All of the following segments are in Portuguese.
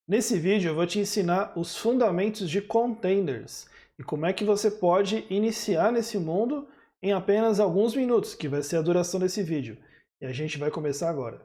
Nesse vídeo eu vou te ensinar os fundamentos de containers e como é que você pode iniciar nesse mundo em apenas alguns minutos, que vai ser a duração desse vídeo. E a gente vai começar agora.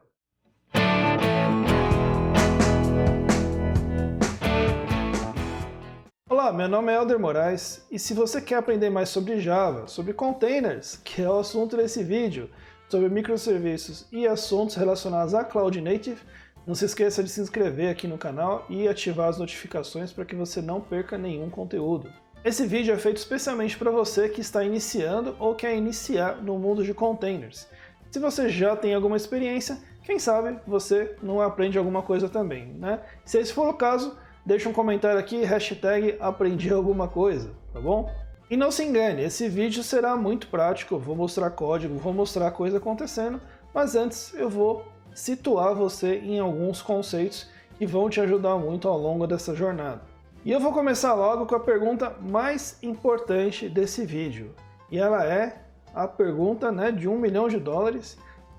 Olá, meu nome é Elder Moraes e se você quer aprender mais sobre Java, sobre containers, que é o assunto desse vídeo, sobre microserviços e assuntos relacionados a Cloud Native, não se esqueça de se inscrever aqui no canal e ativar as notificações para que você não perca nenhum conteúdo. Esse vídeo é feito especialmente para você que está iniciando ou quer iniciar no mundo de containers. Se você já tem alguma experiência, quem sabe você não aprende alguma coisa também, né? Se esse for o caso, deixa um comentário aqui, hashtag aprendi alguma coisa, tá bom? E não se engane, esse vídeo será muito prático, eu vou mostrar código, vou mostrar a coisa acontecendo, mas antes eu vou situar você em alguns conceitos que vão te ajudar muito ao longo dessa jornada. E eu vou começar logo com a pergunta mais importante desse vídeo. E ela é a pergunta, de $1 milhão.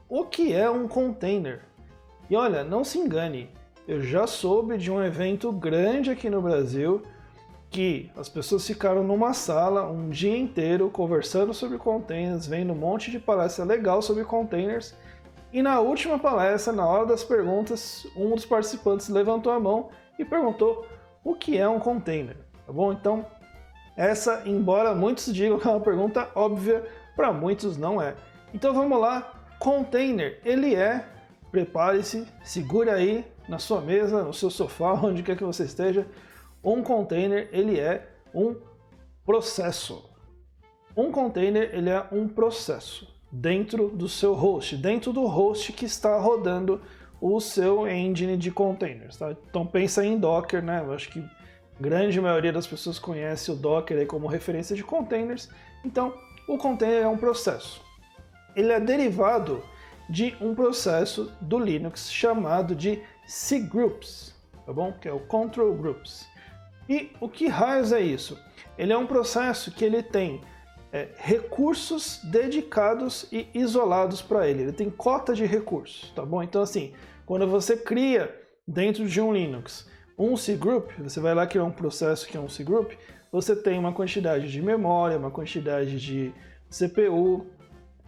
O que é um container? E olha, não se engane, eu já soube de um evento grande aqui no Brasil que as pessoas ficaram numa sala um dia inteiro conversando sobre containers, vendo um monte de palestra legal sobre containers. E na última palestra, na hora das perguntas, um dos participantes levantou a mão e perguntou o que é um container, tá bom? Então, essa, embora muitos digam que é uma pergunta óbvia, para muitos não é. Então vamos lá, container, ele é, prepare-se, segure aí na sua mesa, no seu sofá, onde quer que você esteja, um container, ele é um processo. Um container, ele é um processo dentro do seu host, dentro do host que está rodando o seu engine de containers, tá? Então pensa em Docker, né? Eu acho que a grande maioria das pessoas conhece o Docker aí como referência de containers. Então, o container é um processo. Ele é derivado de um processo do Linux chamado de cgroups, tá bom? Que é o control groups. E o que raios é isso? Ele é um processo que ele tem recursos dedicados e isolados para ele. Ele tem cota de recursos, tá bom? Então assim, quando você cria dentro de um Linux um cgroup, você vai lá criar um processo que é um cgroup, você tem uma quantidade de memória, uma quantidade de CPU,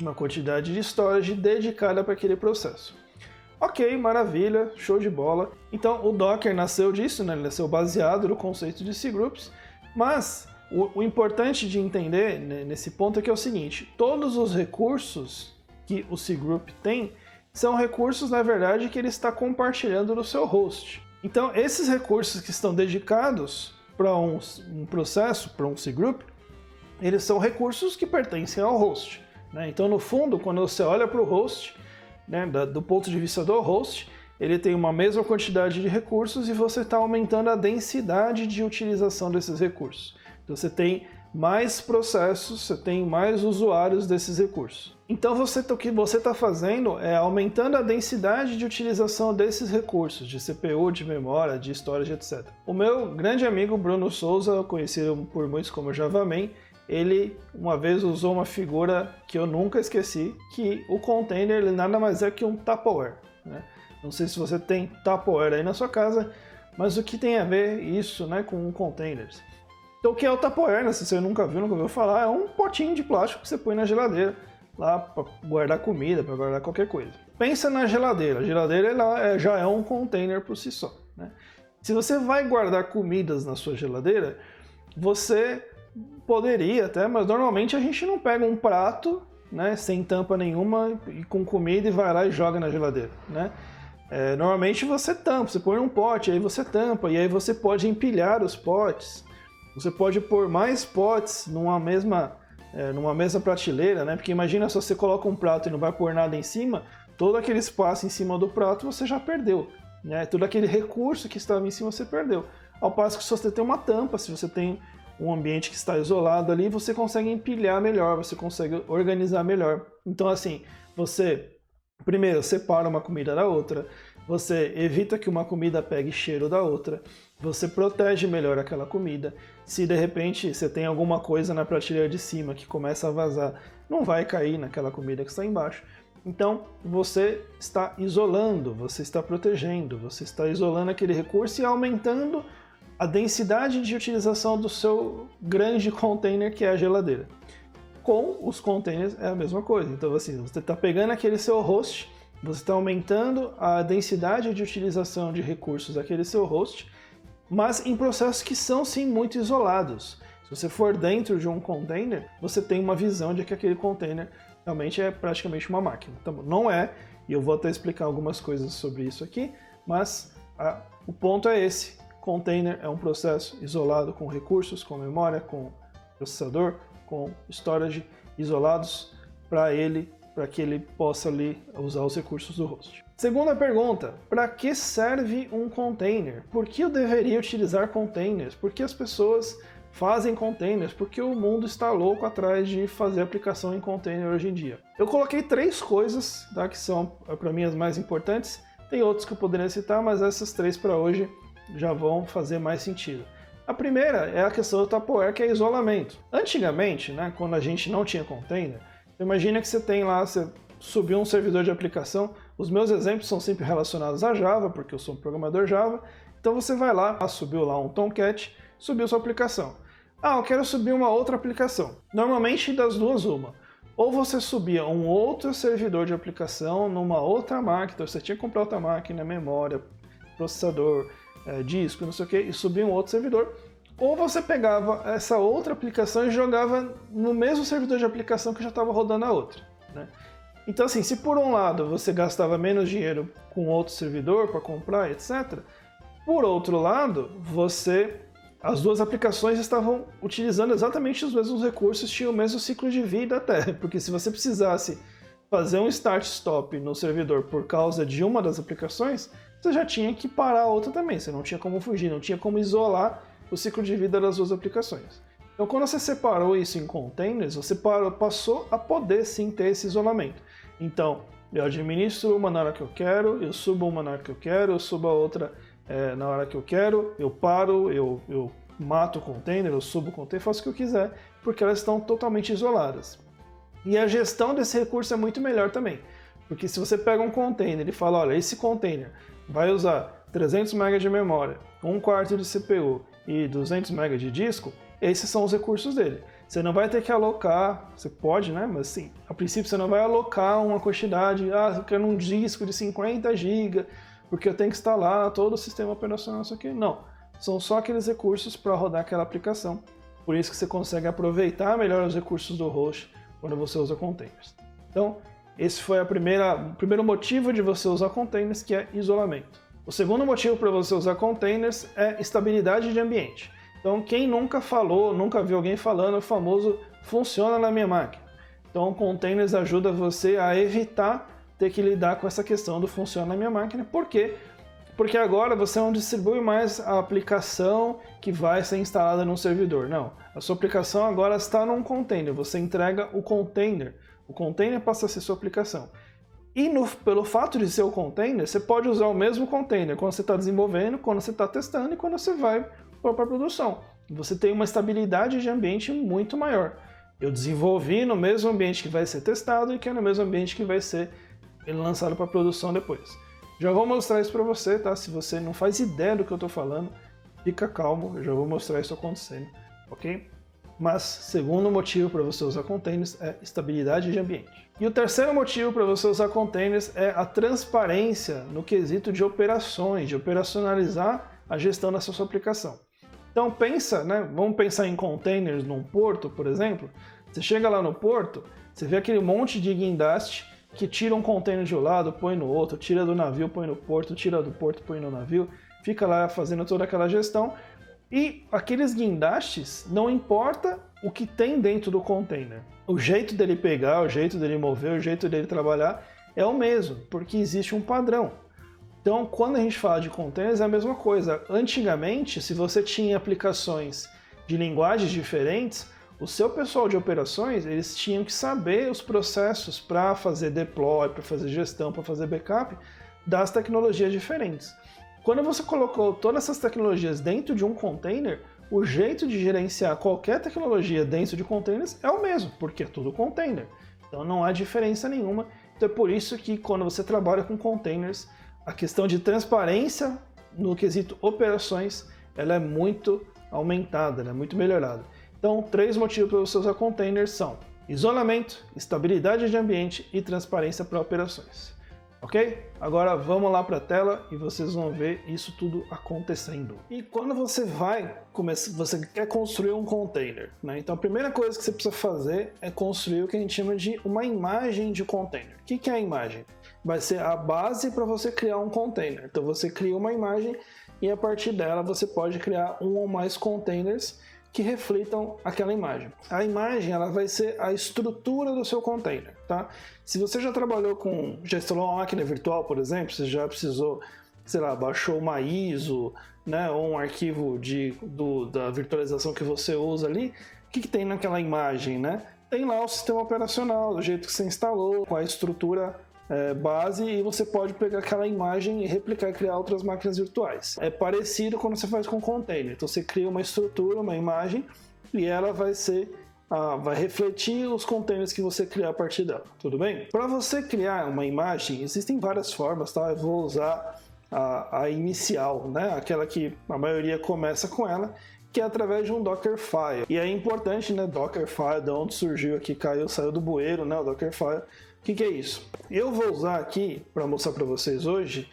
uma quantidade de storage dedicada para aquele processo. Ok, maravilha, show de bola. Então o Docker nasceu disso, né? Ele nasceu baseado no conceito de cgroups, mas o importante de entender nesse ponto é que é o seguinte, todos os recursos que o cgroup tem são recursos, na verdade, que ele está compartilhando no seu host. Então, esses recursos que estão dedicados para um processo, para um cgroup, eles são recursos que pertencem ao host, né? Então, no fundo, quando você olha para o host, do ponto de vista do host, ele tem uma mesma quantidade de recursos e você está aumentando a densidade de utilização desses recursos. Então você tem mais processos, você tem mais usuários desses recursos. Então o que você está fazendo é aumentando a densidade de utilização desses recursos, de CPU, de memória, de storage, etc. O meu grande amigo Bruno Souza, conhecido por muitos como JavaMan, ele uma vez usou uma figura que eu nunca esqueci, que o container ele nada mais é que um Tupperware, né? Não sei se você tem Tupperware aí na sua casa, mas o que tem a ver isso, com containers? Então o que é o Tupperware, se você nunca ouviu falar, é um potinho de plástico que você põe na geladeira, lá para guardar comida, para guardar qualquer coisa. Pensa na geladeira, a geladeira ela já é um container por si só, né? Se você vai guardar comidas na sua geladeira, você poderia até, mas normalmente a gente não pega um prato, sem tampa nenhuma e com comida e vai lá e joga na geladeira, né? Normalmente você tampa, você põe um pote, aí você tampa, e aí você pode empilhar os potes. Você pode pôr mais potes numa mesma prateleira, né? Porque imagina se você coloca um prato e não vai pôr nada em cima, todo aquele espaço em cima do prato você já perdeu, né? Todo aquele recurso que estava em cima você perdeu. Ao passo que se você tem uma tampa, se você tem um ambiente que está isolado ali, você consegue empilhar melhor, você consegue organizar melhor. Então assim, você primeiro separa uma comida da outra, você evita que uma comida pegue cheiro da outra, você protege melhor aquela comida. Se de repente você tem alguma coisa na prateleira de cima que começa a vazar, não vai cair naquela comida que está embaixo. Então, você está isolando, você está protegendo, você está isolando aquele recurso e aumentando a densidade de utilização do seu grande container, que é a geladeira. Com os containers é a mesma coisa. Então, assim, você está pegando aquele seu host, você está aumentando a densidade de utilização de recursos daquele seu host, mas em processos que são, sim, muito isolados. Se você for dentro de um container, você tem uma visão de que aquele container realmente é praticamente uma máquina. Então, não é, e eu vou até explicar algumas coisas sobre isso aqui, mas o ponto é esse. Container é um processo isolado com recursos, com memória, com processador, com storage isolados para que ele possa ali usar os recursos do host. Segunda pergunta, para que serve um container? Por que eu deveria utilizar containers? Por que as pessoas fazem containers? Por que o mundo está louco atrás de fazer aplicação em container hoje em dia? Eu coloquei 3 coisas, tá, que são para mim as mais importantes. Tem outros que eu poderia citar, mas essas 3 para hoje já vão fazer mais sentido. A primeira é a questão do Tupperware, que é isolamento. Antigamente, né, quando a gente não tinha container, imagina que você tem lá, você subiu um servidor de aplicação. Os meus exemplos são sempre relacionados a Java, porque eu sou um programador Java. Então você vai lá, subiu lá um Tomcat, subiu sua aplicação. Ah, eu quero subir uma outra aplicação. Normalmente das duas uma. Ou você subia um outro servidor de aplicação numa outra máquina, então você tinha que comprar outra máquina, memória, processador, disco, não sei o que, e subia um outro servidor. Ou você pegava essa outra aplicação e jogava no mesmo servidor de aplicação que já estava rodando a outra, né? Então, assim, se por um lado você gastava menos dinheiro com outro servidor para comprar, etc., por outro lado, as duas aplicações estavam utilizando exatamente os mesmos recursos, tinham o mesmo ciclo de vida até, porque se você precisasse fazer um start-stop no servidor por causa de uma das aplicações, você já tinha que parar a outra também, você não tinha como fugir, não tinha como isolar o ciclo de vida das duas aplicações. Então, quando você separou isso em containers, você passou a poder sim ter esse isolamento. Então, eu administro uma na hora que eu quero, eu subo uma na hora que eu quero, eu subo a outra na hora que eu quero, eu paro, eu mato o container, eu subo o container, faço o que eu quiser, porque elas estão totalmente isoladas. E a gestão desse recurso é muito melhor também, porque se você pega um container e fala, olha, esse container vai usar 300 MB de memória, 1/4 de CPU e 200 MB de disco, esses são os recursos dele. Você não vai ter que alocar, você pode, né? Mas sim, a princípio você não vai alocar uma quantidade, eu quero um disco de 50 GB, porque eu tenho que instalar todo o sistema operacional, isso aqui. Não, são só aqueles recursos para rodar aquela aplicação. Por isso que você consegue aproveitar melhor os recursos do host quando você usa containers. Então, esse foi o primeiro motivo de você usar containers, que é isolamento. O segundo motivo para você usar containers é estabilidade de ambiente. Então, quem nunca viu alguém falando o famoso funciona na minha máquina. Então, containers ajuda você a evitar ter que lidar com essa questão do funciona na minha máquina. Por quê? Porque agora você não distribui mais a aplicação que vai ser instalada num servidor. Não, a sua aplicação agora está num container. Você entrega o container passa a ser sua aplicação. E pelo fato de ser o container, você pode usar o mesmo container quando você está desenvolvendo, quando você está testando e quando você vai para a produção. Você tem uma estabilidade de ambiente muito maior. Eu desenvolvi no mesmo ambiente que vai ser testado e que é no mesmo ambiente que vai ser lançado para produção depois. Já vou mostrar isso para você, tá? Se você não faz ideia do que eu estou falando, fica calmo, eu já vou mostrar isso acontecendo, ok? Mas, segundo motivo para você usar containers é estabilidade de ambiente. E o terceiro motivo para você usar containers é a transparência no quesito de operações, de operacionalizar a gestão dessa sua aplicação. Então pensa, né? Vamos pensar em containers num porto, por exemplo. Você chega lá no porto, você vê aquele monte de guindaste que tira um container de um lado, põe no outro, tira do navio, põe no porto, tira do porto, põe no navio, fica lá fazendo toda aquela gestão. E aqueles guindastes, não importa o que tem dentro do container. O jeito dele pegar, o jeito dele mover, o jeito dele trabalhar é o mesmo, porque existe um padrão. Então, quando a gente fala de containers, é a mesma coisa. Antigamente, se você tinha aplicações de linguagens diferentes, o seu pessoal de operações, eles tinham que saber os processos para fazer deploy, para fazer gestão, para fazer backup das tecnologias diferentes. Quando você colocou todas essas tecnologias dentro de um container, o jeito de gerenciar qualquer tecnologia dentro de containers é o mesmo, porque é tudo container. Então não há diferença nenhuma. Então Então é por isso que quando você trabalha com containers, a questão de transparência no quesito operações, ela é muito aumentada, ela é muito melhorada. Então, 3 motivos para você usar containers são isolamento, estabilidade de ambiente e transparência para operações. Ok? Agora vamos lá para a tela e vocês vão ver isso tudo acontecendo. E quando você você quer construir um container, né? Então a primeira coisa que você precisa fazer é construir o que a gente chama de uma imagem de container. O que é a imagem? Vai ser a base para você criar um container. Então você cria uma imagem e a partir dela você pode criar um ou mais containers que reflitam aquela imagem. A imagem ela vai ser a estrutura do seu container, tá? Se você já trabalhou já instalou uma máquina virtual, por exemplo, você já precisou, sei lá, baixou uma ISO, né, ou um arquivo da virtualização que você usa ali, o que tem naquela imagem, né? Tem lá o sistema operacional, do jeito que você instalou, com a estrutura base, e você pode pegar aquela imagem e replicar e criar outras máquinas virtuais. É parecido quando você faz com container. Então você cria uma estrutura, uma imagem, e ela vai refletir os containers que você criar a partir dela, tudo bem? Para você criar uma imagem, existem várias formas, tá? Eu vou usar a inicial, né? Aquela que a maioria começa com ela, que é através de um Dockerfile. E é importante, né? Dockerfile, de onde surgiu aqui, saiu do bueiro, né? O Dockerfile. O que é isso? Eu vou usar aqui, para mostrar para vocês hoje,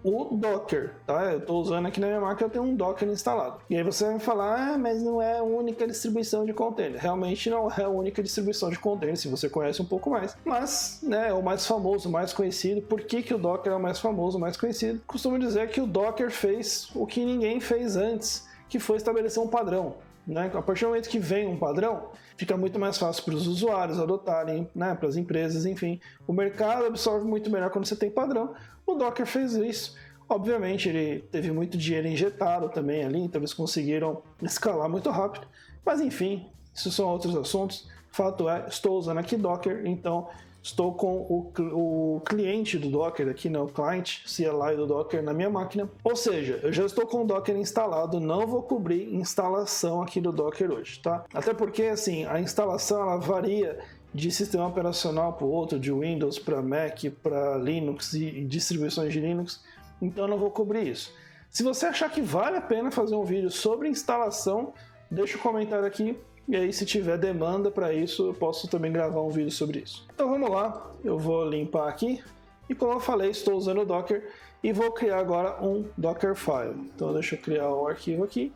o Docker, tá? Eu estou usando aqui na minha máquina, eu tenho um Docker instalado. E aí você vai me falar, mas não é a única distribuição de container. Realmente não é a única distribuição de container, se você conhece um pouco mais. Mas, né, é o mais famoso, o mais conhecido. Por que o Docker é o mais famoso, o mais conhecido? Costumo dizer que o Docker fez o que ninguém fez antes, que foi estabelecer um padrão. Né? A partir do momento que vem um padrão, fica muito mais fácil para os usuários adotarem, né? Para as empresas, enfim. O mercado absorve muito melhor quando você tem padrão. O Docker fez isso. Obviamente, ele teve muito dinheiro injetado também ali, então eles conseguiram escalar muito rápido. Mas enfim, isso são outros assuntos. Fato é, estou usando aqui Docker, então estou com o cliente do Docker aqui, né, o client CLI do Docker na minha máquina. Ou seja, eu já estou com o Docker instalado, não vou cobrir instalação aqui do Docker hoje, tá? Até porque, assim, a instalação ela varia de sistema operacional para o outro, de Windows para Mac, para Linux e distribuições de Linux, então eu não vou cobrir isso. Se você achar que vale a pena fazer um vídeo sobre instalação, deixa um comentário aqui. E aí, se tiver demanda para isso, eu posso também gravar um vídeo sobre isso. Então vamos lá, eu vou limpar aqui. E como eu falei, estou usando o Docker e vou criar agora um Dockerfile. Então deixa eu criar o arquivo aqui.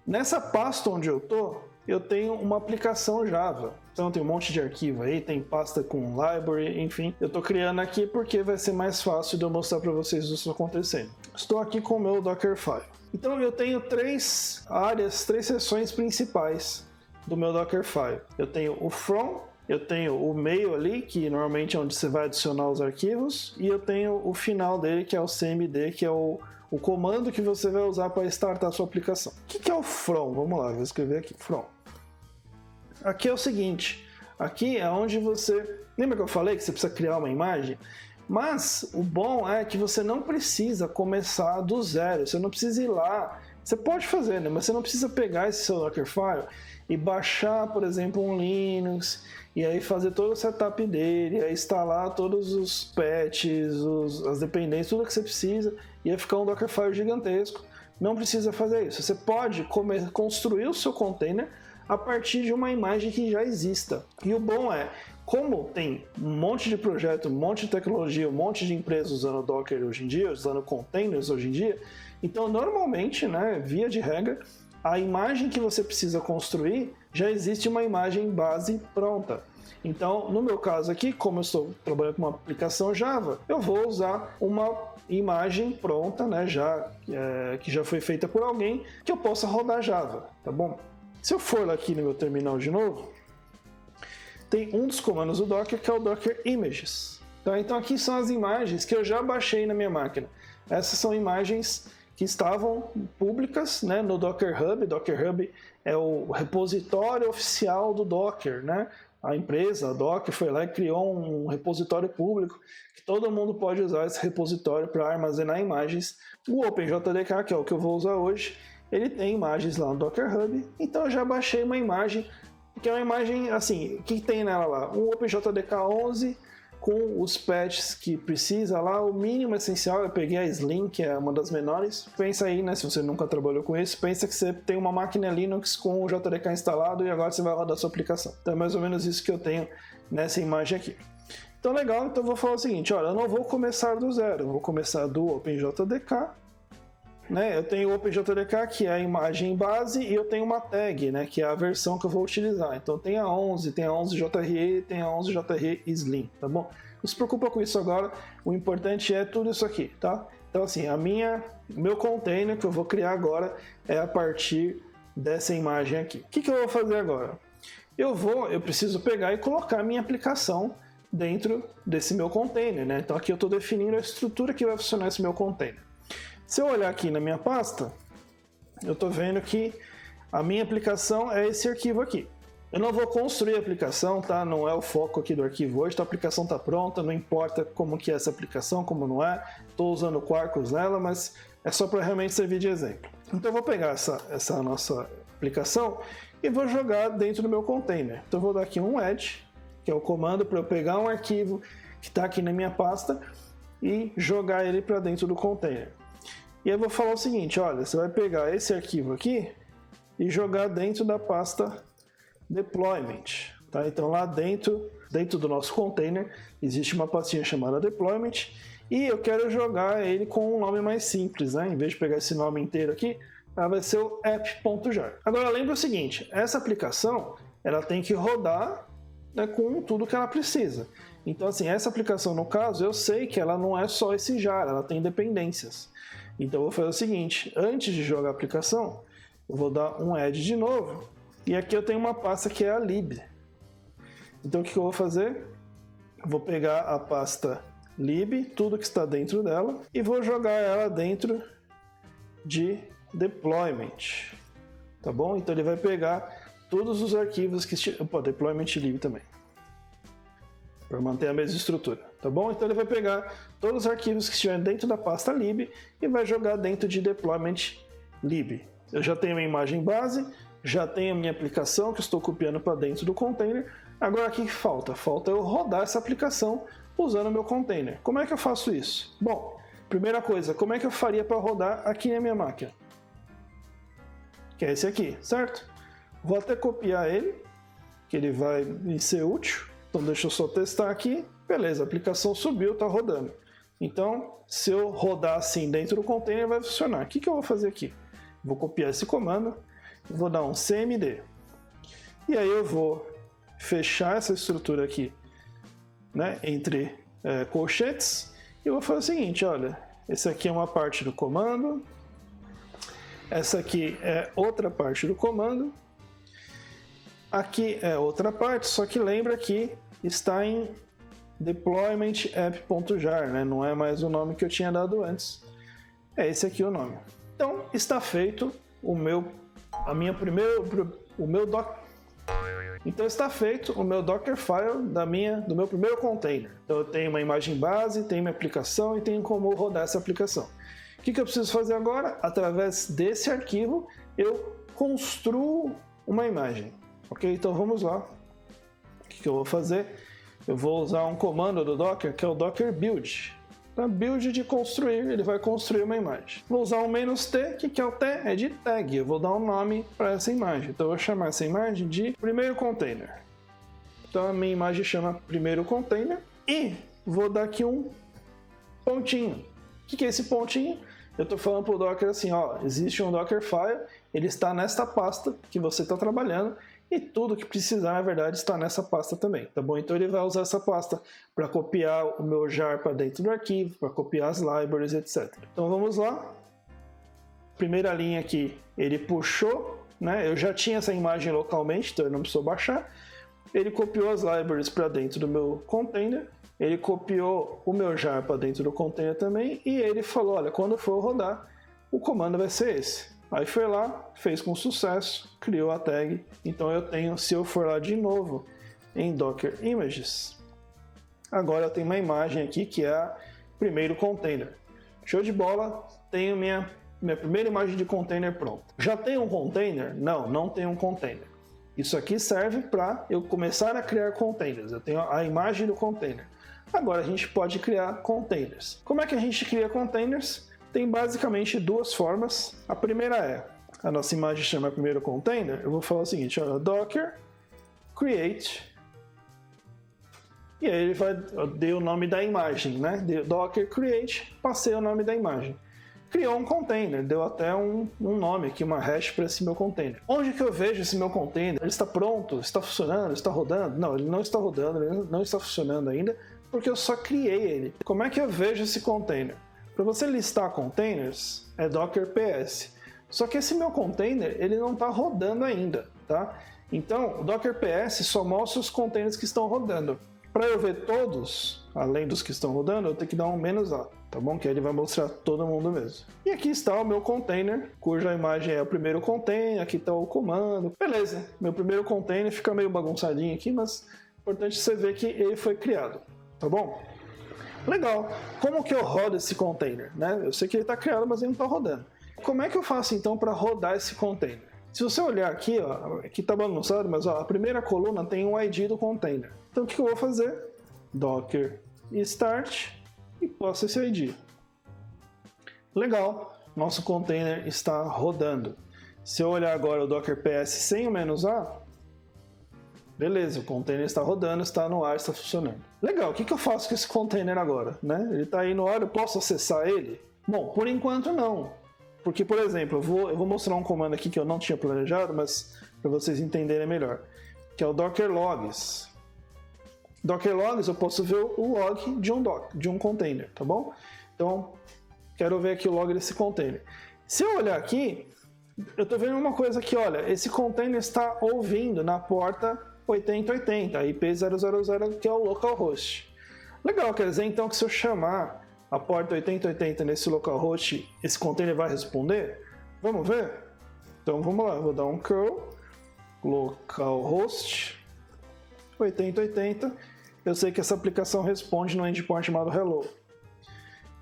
Nessa pasta onde eu tenho uma aplicação Java. Então tem um monte de arquivo aí, tem pasta com library, enfim. Eu estou criando aqui porque vai ser mais fácil de eu mostrar para vocês isso acontecendo. Estou aqui com o meu Dockerfile. Então eu tenho 3 seções principais do meu Dockerfile. Eu tenho o from, eu tenho o meio ali, que normalmente é onde você vai adicionar os arquivos, e eu tenho o final dele, que é o cmd, que é o comando que você vai usar para startar a sua aplicação. O que é o from? Vamos lá, vou escrever aqui, from. Aqui é o seguinte, aqui é onde você... Lembra que eu falei que você precisa criar uma imagem? Mas o bom é que você não precisa começar do zero, você não precisa ir lá. Você pode fazer, né? Mas você não precisa pegar esse seu Dockerfile e baixar, por exemplo, um Linux, e aí fazer todo o setup dele, aí instalar todos os patches, as dependências, tudo que você precisa, e aí ficar um Dockerfile gigantesco. Não precisa fazer isso. Você pode construir o seu container a partir de uma imagem que já exista. E o bom é, como tem um monte de projeto, um monte de tecnologia, um monte de empresas usando Docker hoje em dia, usando containers hoje em dia, então normalmente, né, via de regra, a imagem que você precisa construir já existe uma imagem base pronta. Então, no meu caso aqui, como eu estou trabalhando com uma aplicação Java, eu vou usar uma imagem pronta, né, que já foi feita por alguém, que eu possa rodar Java, tá bom? Se eu for aqui no meu terminal de novo, tem um dos comandos do Docker, que é o Docker Images. Tá? Então aqui são as imagens que eu já baixei na minha máquina. Essas são imagens que estavam públicas, né, no Docker Hub. Docker Hub é o repositório oficial do Docker, né? A empresa, a Docker, foi lá e criou um repositório público que todo mundo pode usar esse repositório para armazenar imagens. O OpenJDK, que é o que eu vou usar hoje, ele tem imagens lá no Docker Hub, então eu já baixei uma imagem que é uma imagem assim, o que tem nela lá? Um OpenJDK11 com os patches que precisa lá, o mínimo essencial. Eu peguei a Slim, que é uma das menores. Pensa aí, né, se você nunca trabalhou com isso, pensa que você tem uma máquina Linux com o JDK instalado e agora você vai rodar a sua aplicação. Então é mais ou menos isso que eu tenho nessa imagem aqui. Então legal, então eu vou falar o seguinte, olha, eu não vou começar do zero, eu vou começar do OpenJDK, né? Eu tenho o OpenJDK, que é a imagem base, e eu tenho uma tag, né, que é a versão que eu vou utilizar. Então tem a 11, tem a 11JRE, tem a 11JRE Slim, tá bom? Não se preocupa com isso agora, o importante é tudo isso aqui, tá? Então assim, meu container que eu vou criar agora é a partir dessa imagem aqui. O que eu vou fazer agora? Eu preciso pegar e colocar a minha aplicação dentro desse meu container, né? Então aqui eu estou definindo a estrutura que vai funcionar esse meu container. Se eu olhar aqui na minha pasta, eu estou vendo que a minha aplicação é esse arquivo aqui. Eu não vou construir a aplicação, tá? Não é o foco aqui do arquivo hoje, então a aplicação está pronta, não importa como que é essa aplicação, como não é. Estou usando Quarkus nela, mas é só para realmente servir de exemplo. Então eu vou pegar essa nossa aplicação e vou jogar dentro do meu container. Então eu vou dar aqui um add, que é o comando para eu pegar um arquivo que está aqui na minha pasta e jogar ele para dentro do container. E eu vou falar o seguinte, olha, você vai pegar esse arquivo aqui e jogar dentro da pasta deployment, tá? Então lá dentro do nosso container existe uma pastinha chamada deployment e eu quero jogar ele com um nome mais simples, né? Em vez de pegar esse nome inteiro aqui, vai ser o app.jar. Agora lembra o seguinte, essa aplicação ela tem que rodar, né, com tudo que ela precisa. Então assim, essa aplicação no caso, eu sei que ela não é só esse jar, ela tem dependências. Então eu vou fazer o seguinte, antes de jogar a aplicação, eu vou dar um add de novo, e aqui eu tenho uma pasta que é a lib. Então o que eu vou fazer? Vou pegar a pasta lib, tudo que está dentro dela, e vou jogar ela dentro de deployment, tá bom? Então ele vai pegar todos os arquivos que... deployment lib também, para manter a mesma estrutura, tá bom? Então ele vai pegar todos os arquivos que estiverem dentro da pasta lib e vai jogar dentro de deployment lib. Eu já tenho a imagem base, já tenho a minha aplicação que estou copiando para dentro do container. Agora o que falta? Falta eu rodar essa aplicação usando o meu container. Como é que eu faço isso? Bom, primeira coisa, como é que eu faria para rodar aqui na minha máquina? Que é esse aqui, certo? Vou até copiar ele, que ele vai me ser útil. Então deixa eu só testar aqui, beleza, a aplicação subiu, está rodando. Então, se eu rodar assim dentro do container, vai funcionar. O que eu vou fazer aqui? Vou copiar esse comando, vou dar um cmd. E aí eu vou fechar essa estrutura aqui, né, entre colchetes, e vou fazer o seguinte, olha, esse aqui é uma parte do comando, essa aqui é outra parte do comando, aqui é outra parte, só que lembra que está em deployment app.jar, né? Não é mais o nome que eu tinha dado antes. É esse aqui o nome. Então está feito Então está feito o meu Dockerfile do meu primeiro container. Então eu tenho uma imagem base, tenho minha aplicação e tenho como rodar essa aplicação. O que eu preciso fazer agora? Através desse arquivo eu construo uma imagem. Ok, então vamos lá. O que eu vou fazer? Eu vou usar um comando do Docker, que é o docker build. Então, build de construir, ele vai construir uma imagem. Vou usar um "-t", que é o T? É de tag. Eu vou dar um nome para essa imagem. Então eu vou chamar essa imagem de primeiro container. Então a minha imagem chama primeiro container. E vou dar aqui um pontinho. O que é esse pontinho? Eu estou falando para o Docker assim, ó, existe um Dockerfile, ele está nesta pasta que você está trabalhando, e tudo que precisar, na verdade, está nessa pasta também, tá bom? Então ele vai usar essa pasta para copiar o meu jar para dentro do arquivo, para copiar as libraries, etc. Então vamos lá. Primeira linha aqui, ele puxou, né? Eu já tinha essa imagem localmente, então ele não precisou baixar. Ele copiou as libraries para dentro do meu container, ele copiou o meu jar para dentro do container também, e ele falou, olha, quando for rodar, o comando vai ser esse. Aí foi lá, fez com sucesso, criou a tag. Então eu tenho, se eu for lá de novo em Docker Images, agora eu tenho uma imagem aqui que é a primeiro container. Show de bola, tenho minha primeira imagem de container pronta. Já tem um container? Não, não tem um container. Isso aqui serve para eu começar a criar containers. Eu tenho a imagem do container. Agora a gente pode criar containers. Como é que a gente cria containers? Tem basicamente duas formas. A primeira é, a nossa imagem chama primeiro container. Eu vou falar o seguinte, olha, docker create. E aí ele vai, eu dei o nome da imagem, né? Docker create, passei o nome da imagem. Criou um container, deu até um nome aqui, uma hash para esse meu container. Onde que eu vejo esse meu container? Ele está pronto? Está funcionando? Está rodando? Não, ele não está rodando, ele não está funcionando ainda, porque eu só criei ele. Como é que eu vejo esse container? Para você listar containers, é docker ps. Só que esse meu container, ele não está rodando ainda, tá? Então, o docker ps só mostra os containers que estão rodando. Para eu ver todos, além dos que estão rodando, eu tenho que dar um "-a", tá bom? Que aí ele vai mostrar todo mundo mesmo. E aqui está o meu container, cuja imagem é o primeiro container, aqui está o comando. Beleza, meu primeiro container fica meio bagunçadinho aqui, mas é importante você ver que ele foi criado, tá bom? Legal, como que eu rodo esse container, né? Eu sei que ele está criado, mas ele não está rodando. Como é que eu faço então para rodar esse container? Se você olhar aqui, ó, aqui está bagunçado, mas ó, a primeira coluna tem um ID do container. Então o que eu vou fazer? Docker start e posto esse ID. Legal, nosso container está rodando. Se eu olhar agora o docker ps sem o "-a", beleza, o container está rodando, está no ar, está funcionando. Legal, o que eu faço com esse container agora? Né? Ele está aí no ar, eu posso acessar ele? Bom, por enquanto não. Porque, por exemplo, eu vou mostrar um comando aqui que eu não tinha planejado, mas para vocês entenderem melhor, que é o docker logs. Docker logs eu posso ver o log de um container, tá bom? Então, quero ver aqui o log desse container. Se eu olhar aqui, eu estou vendo uma coisa aqui, olha, esse container está ouvindo na porta 8080, IP000, que é o localhost. Legal, quer dizer então que se eu chamar a porta 8080 nesse localhost, esse container vai responder? Vamos ver? Então vamos lá, vou dar um curl localhost 8080. Eu sei que essa aplicação responde no endpoint chamado hello.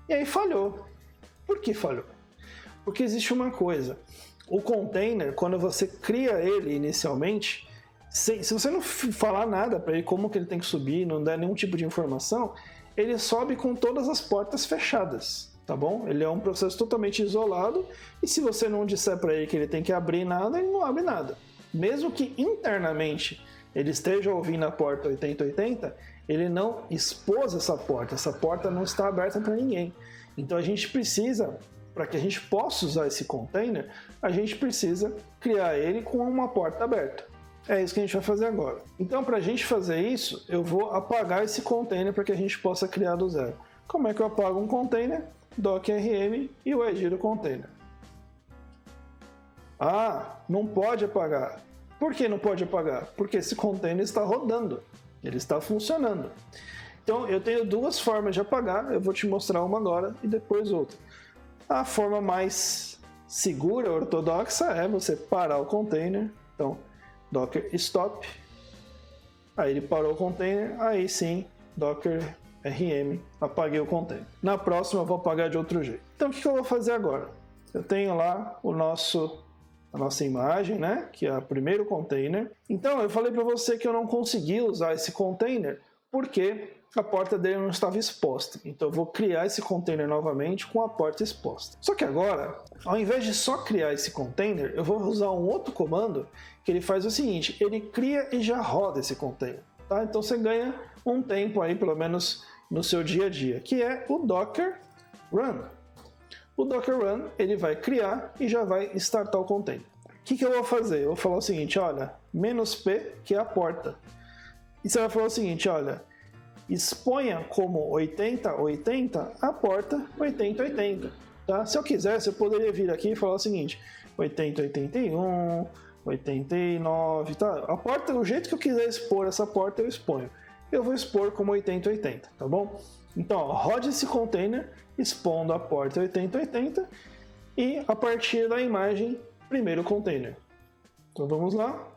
E aí falhou. Por que falhou? Porque existe uma coisa. O container, quando você cria ele inicialmente, se você não falar nada para ele como que ele tem que subir, não der nenhum tipo de informação, ele sobe com todas as portas fechadas, tá bom? Ele é um processo totalmente isolado e se você não disser para ele que ele tem que abrir nada, ele não abre nada. Mesmo que internamente ele esteja ouvindo a porta 8080, ele não expôs essa porta não está aberta para ninguém. Então a gente precisa, para que a gente possa usar esse container, a gente precisa criar ele com uma porta aberta. É isso que a gente vai fazer agora. Então, para a gente fazer isso, eu vou apagar esse container para que a gente possa criar do zero. Como é que eu apago um container? Docker rm e o ID do container. Ah, não pode apagar. Por que não pode apagar? Porque esse container está rodando, ele está funcionando. Então, eu tenho duas formas de apagar, eu vou te mostrar uma agora e depois outra. A forma mais segura, ortodoxa, é você parar o container. Então, docker stop, aí ele parou o container, aí sim, docker rm, apaguei o container. Na próxima eu vou apagar de outro jeito. Então o que eu vou fazer agora? Eu tenho lá a nossa imagem, né, que é o primeiro container. Então eu falei para você que eu não consegui usar esse container porque a porta dele não estava exposta. Então eu vou criar esse container novamente com a porta exposta. Só que agora, ao invés de só criar esse container, eu vou usar um outro comando que ele faz o seguinte, ele cria e já roda esse container. Tá? Então você ganha um tempo aí, pelo menos no seu dia a dia, que é o docker run. O docker run, ele vai criar e já vai startar o container. O que eu vou fazer? Eu vou falar o seguinte, olha, "-p", que é a porta. E você vai falar o seguinte, olha, exponha como 8080 a porta 8080. Tá? Se eu quisesse, eu poderia vir aqui e falar o seguinte, 8081, 89, tá? A porta, o jeito que eu quiser expor essa porta, eu exponho. Eu vou expor como 8080, tá bom? Então, ó, rode esse container expondo a porta 8080 e a partir da imagem, primeiro container. Então vamos lá.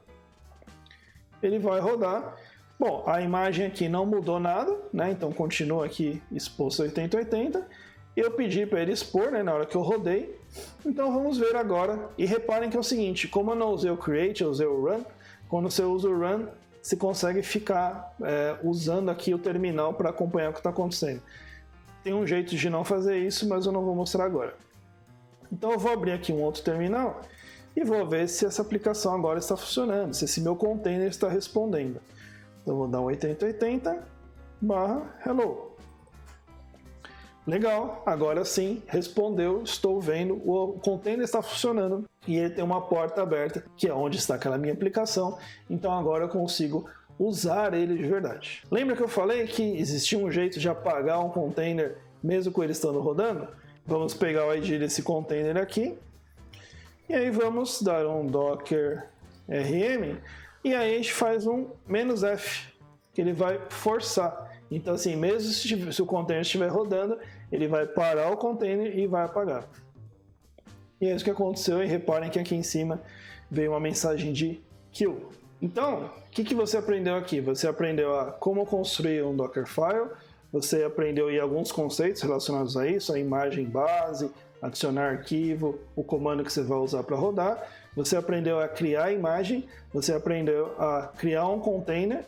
Ele vai rodar. Bom, a imagem aqui não mudou nada, né? Então continua aqui exposto 8080. Eu pedi para ele expor, né, na hora que eu rodei. Então vamos ver agora. E reparem que é o seguinte, como eu não usei o create, eu usei o run, quando você usa o run, você consegue ficar usando aqui o terminal para acompanhar o que está acontecendo. Tem um jeito de não fazer isso, mas eu não vou mostrar agora. Então eu vou abrir aqui um outro terminal e vou ver se essa aplicação agora está funcionando, se esse meu container está respondendo. Então eu vou dar um 8080/hello. Legal, agora sim, respondeu, estou vendo, o container está funcionando e ele tem uma porta aberta, que é onde está aquela minha aplicação, então agora eu consigo usar ele de verdade. Lembra que eu falei que existia um jeito de apagar um container mesmo com ele estando rodando? Vamos pegar o ID desse container aqui, e aí vamos dar um docker rm, e aí a gente faz um "-f", que ele vai forçar. Então assim, mesmo se o container estiver rodando, ele vai parar o container e vai apagar. E é isso que aconteceu, e reparem que aqui em cima veio uma mensagem de kill. Então, o que você aprendeu aqui? Você aprendeu a como construir um Dockerfile, você aprendeu aí alguns conceitos relacionados a isso, a imagem base, adicionar arquivo, o comando que você vai usar para rodar, você aprendeu a criar a imagem, você aprendeu a criar um container,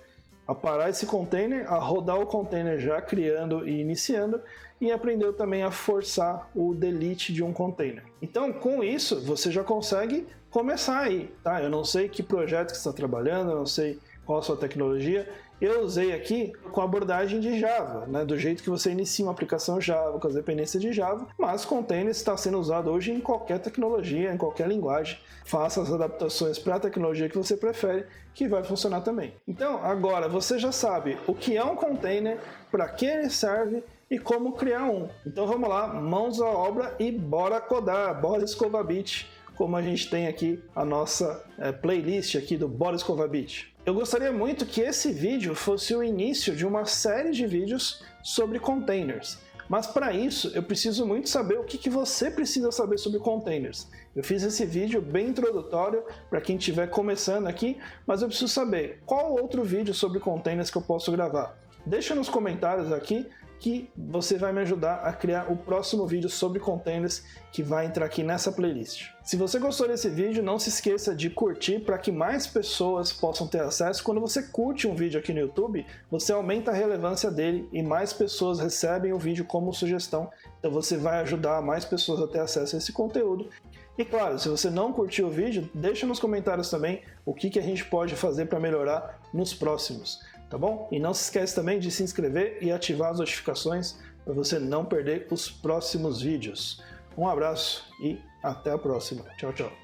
a parar esse container, a rodar o container já criando e iniciando, e aprendeu também a forçar o delete de um container. Então, com isso, você já consegue começar aí, tá? Eu não sei que projeto que você está trabalhando, eu não sei qual a sua tecnologia. Eu usei aqui com a abordagem de Java, né? Do jeito que você inicia uma aplicação Java, com as dependências de Java, mas container está sendo usado hoje em qualquer tecnologia, em qualquer linguagem. Faça as adaptações para a tecnologia que você prefere, que vai funcionar também. Então, agora você já sabe o que é um container, para que ele serve e como criar um. Então vamos lá, mãos à obra e bora codar, bora escovar bit, como a gente tem aqui a nossa playlist aqui do Bora Escovar Bit. Eu gostaria muito que esse vídeo fosse o início de uma série de vídeos sobre containers. Mas para isso, eu preciso muito saber o que você precisa saber sobre containers. Eu fiz esse vídeo bem introdutório para quem estiver começando aqui, mas eu preciso saber qual outro vídeo sobre containers que eu posso gravar. Deixa nos comentários aqui que você vai me ajudar a criar o próximo vídeo sobre containers que vai entrar aqui nessa playlist. Se você gostou desse vídeo, não se esqueça de curtir para que mais pessoas possam ter acesso. Quando você curte um vídeo aqui no YouTube, você aumenta a relevância dele e mais pessoas recebem o vídeo como sugestão. Então você vai ajudar mais pessoas a ter acesso a esse conteúdo. E claro, se você não curtiu o vídeo, deixa nos comentários também o que a gente pode fazer para melhorar nos próximos. Tá bom? E não se esquece também de se inscrever e ativar as notificações para você não perder os próximos vídeos. Um abraço e até a próxima. Tchau, tchau.